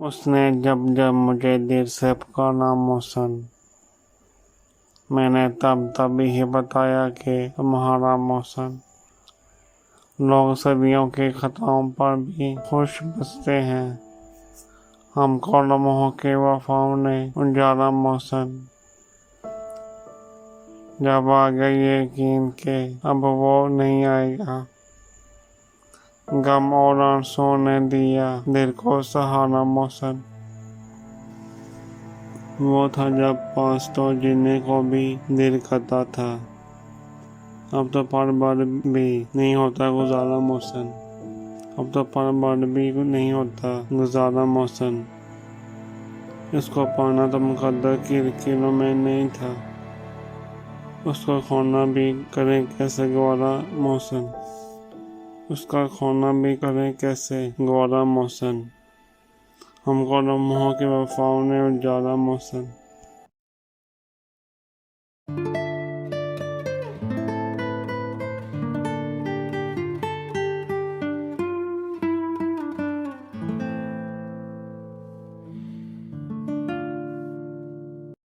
उसने जब जब मुझे देर से पुकारा मोहसिन, मैंने तब ही बताया कि तुम्हारा मोहसिन। लोग सदियों की खताओं पर भी खुश बसते हैं, हमको लम्हों के वफाओं ने उजाला मोहसिन। जब आ गई यकीन के अब वो नहीं आएगा, गम और आंसुओं ने दिया दिल को सहारा मोहसिन। वो था जब पास तो जीने को भी दिल करता था, अब तो पल भर भी नहीं होता गुजारा मोहसिन। अब तो पल भर भी नहीं होता गुजारा मोहसिन। इसको पाना तो मुकद्दर की लकीरों में नहीं था, उसको खोना भी करें कैसे गवारा मोहसिन। उसका खोना भी करें कैसे गवारा मोहसिन। हमको लम्हों के वफाओं ने उजाला मोहसिन।